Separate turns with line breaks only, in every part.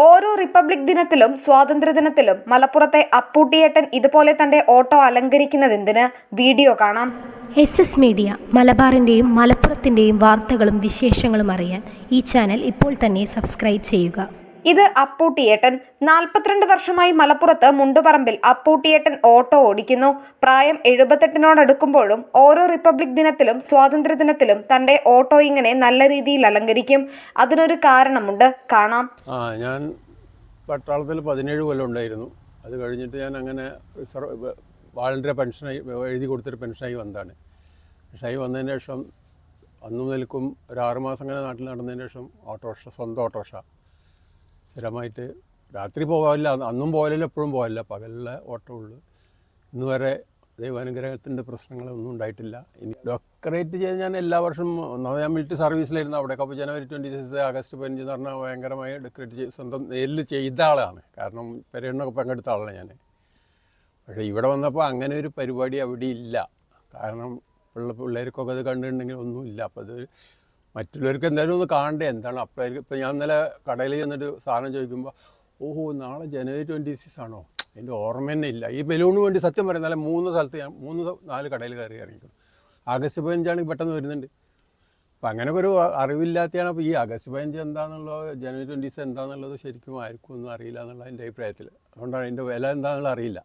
ഓരോ റിപ്പബ്ലിക് ദിനത്തിലും സ്വാതന്ത്ര്യദിനത്തിലും മലപ്പുറത്തെ അപ്പൂട്ടിയേട്ടൻ ഇതുപോലെ തന്റെ ഓട്ടോ അലങ്കരിക്കുന്നതെന്തിന്? വീഡിയോ കാണാം.
SS മീഡിയ മലബാറിന്റെയും മലപ്പുറത്തിന്റെയും വാർത്തകളും വിശേഷങ്ങളും അറിയാൻ ഈ ചാനൽ ഇപ്പോൾ തന്നെ സബ്സ്ക്രൈബ് ചെയ്യുക.
ഇത് അപ്പൂട്ടിയേട്ടൻ. 42 വർഷമായി മലപ്പുറത്ത് മുണ്ടുപറമ്പിൽ അപ്പൂട്ടിയേട്ടൻ ഓട്ടോ ഓടിക്കുന്നു. പ്രായം 78-നോടടുക്കുമ്പോഴും ഓരോ റിപ്പബ്ലിക് ദിനത്തിലും സ്വാതന്ത്ര്യദിനത്തിലും തന്റെ ഓട്ടോ ഇങ്ങനെ നല്ല രീതിയിൽ അലങ്കരിക്കും. അതിനൊരു കാരണമുണ്ട്, കാണാം.
ഞാൻ പട്ടാളത്തിൽ 17 കൊല്ലം ഉണ്ടായിരുന്നു. അത് കഴിഞ്ഞിട്ട് ഞാൻ അങ്ങനെ വാളണ്ടിയർ പെൻഷനായി എഴുതി കൊടുത്തൊരു പെൻഷനായി വന്നതാണ്. പെൻഷനായി വന്നതിന് ശേഷം അന്നു നിൽക്കും ഒരു 6 മാസം അങ്ങനെ നാട്ടിൽ നടന്നതിന് ശേഷം ഓട്ടോറിക്ഷ, സ്വന്തം ഓട്ടോറിക്ഷ സ്ഥിരമായിട്ട് രാത്രി പോകാറില്ല, അന്നും പോകലില്ല, എപ്പോഴും പോകാറില്ല, പകലിലെ ഓട്ടോ ഉള്ളു. ഇന്ന് വരെ ദൈവാനുഗ്രഹത്തിൻ്റെ പ്രശ്നങ്ങളൊന്നും ഉണ്ടായിട്ടില്ല. ഇനി ഡെക്കറേറ്റ് ചെയ്ത് ഞാൻ എല്ലാ വർഷവും ഒന്നാമത് ഞാൻ മിലിറ്ററി സർവീസിലായിരുന്നു. അവിടെയൊക്കെ അപ്പോൾ ജനുവരി 26 ആഗസ്റ്റ് 15 എന്ന് പറഞ്ഞാൽ ഭയങ്കരമായി ഡെക്കറേറ്റ് ചെയ്ത് സ്വന്തം നേരിൽ ചെയ്ത ആളാണ്. കാരണം പെരേഡിനൊക്കെ പങ്കെടുത്ത ആളാണ് ഞാൻ. പക്ഷേ ഇവിടെ വന്നപ്പോൾ അങ്ങനെ ഒരു പരിപാടി അവിടെ ഇല്ല. കാരണം പിള്ളേർക്കൊക്കെ അത് കണ്ടിട്ടുണ്ടെങ്കിൽ ഒന്നുമില്ല. അപ്പോൾ അത് മറ്റുള്ളവർക്ക് എന്തായാലും ഒന്ന് കാണണ്ടേ, എന്താണ് അപ്പോഴായിരിക്കും. ഇപ്പോൾ ഞാൻ ഇന്നലെ കടയിൽ ചെന്നിട്ട് സാധനം ചോദിക്കുമ്പോൾ ഓഹോ നാളെ ജനുവരി 26 ആണോ, എൻ്റെ ഓർമ്മ തന്നെ ഇല്ല. ഈ ബലൂണിന് വേണ്ടി സത്യം പറയും നല്ല 3 സ്ഥലത്ത് ഞാൻ 3-4 കടയിൽ കയറി ഇറങ്ങിക്കും. ആഗസ്റ്റ് 15 പെട്ടെന്ന് വരുന്നുണ്ട്. അപ്പോൾ അങ്ങനെ ഒരു അറിവില്ലാത്തതാണ്. അപ്പോൾ ഈ ആഗസ്റ്റ് 15 എന്താണെന്നുള്ളത്, ജനുവരി 26 എന്താണെന്നുള്ളത് ശരിക്കും ആർക്കും ഒന്നും അറിയില്ല എന്നുള്ള എൻ്റെ അഭിപ്രായത്തിൽ. അതുകൊണ്ടാണ് അതിൻ്റെ വില എന്താണെന്നുള്ളത് അറിയില്ല.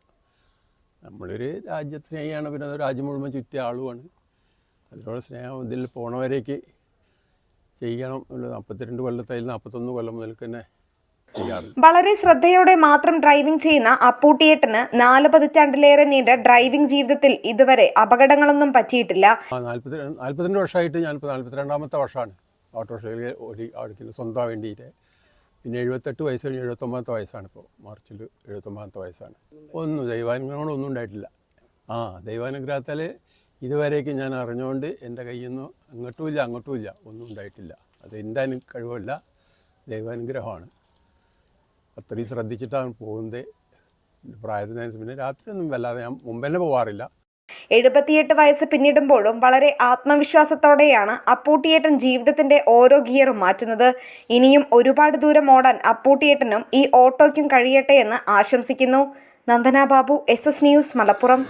നമ്മളൊരു രാജ്യസ്നേഹിയാണ്, പിന്നെ അത് രാജ്യം മുഴുവൻ ചുറ്റിയ ആളുമാണ്. അതിനോട് സ്നേഹം ഇതിൽ പോണവരേക്ക് ചെയ്യണം എന്നുള്ളത് 42 കൊല്ലത്തായാലും 41 കൊല്ലം മുതൽ തന്നെ ചെയ്യാറുണ്ട്.
വളരെ ശ്രദ്ധയോടെ മാത്രം ഡ്രൈവിംഗ് ചെയ്യുന്ന അപ്പൂട്ടിയേട്ടന് 4 പതിറ്റാണ്ടിലേറെ നീണ്ട ഡ്രൈവിംഗ് ജീവിതത്തിൽ ഇതുവരെ അപകടങ്ങളൊന്നും പറ്റിയിട്ടില്ല.
42 വർഷമായിട്ട് ഞാനിപ്പോൾ 42ാമത്തെ വർഷമാണ് ഓട്ടോറിക്ഷയിൽ ഓടിക്കുന്നത് സ്വന്തം വേണ്ടിയിട്ട്. പിന്നെ 78 വയസ്സ് കഴിഞ്ഞ് 79ാമത്തെ വയസ്സാണ്. ഇപ്പോൾ മാർച്ചിൽ 79ാമത്തെ വയസ്സാണ്. ദൈവാനുഗ്രഹങ്ങളൊന്നും ഉണ്ടായിട്ടില്ല. ദൈവാനുഗ്രഹത്താൽ ഇതുവരേക്കും ഞാൻ അറിഞ്ഞുകൊണ്ട് എൻ്റെ കയ്യിൽ നിന്ന് അങ്ങോട്ടുമില്ല ഒന്നും ഉണ്ടായിട്ടില്ല. അത് എൻ്റെ കഴിവല്ല, ദൈവാനുഗ്രഹമാണ്. അത്രയും ശ്രദ്ധിച്ചിട്ടാണ് പോകുന്നത്. പ്രായത്തിനനുസരിച്ച് പിന്നെ രാത്രിയൊന്നും വല്ലാതെ ഞാൻ മുമ്പ് തന്നെ പോകാറില്ല.
78 വയസ്സ് പിന്നിടുമ്പോഴും വളരെ ആത്മവിശ്വാസത്തോടെയാണ് അപ്പൂട്ടിയേട്ടൻ ജീവിതത്തിന്റെ ഓരോ ഗിയറും മാറ്റുന്നത്. ഇനിയും ഒരുപാട് ദൂരം ഓടാൻ അപ്പൂട്ടിയേട്ടനും ഈ ഓട്ടോയ്ക്കും കഴിയട്ടെ എന്ന് ആശംസിക്കുന്നു. Nandana Babu, SS news, Malappuram.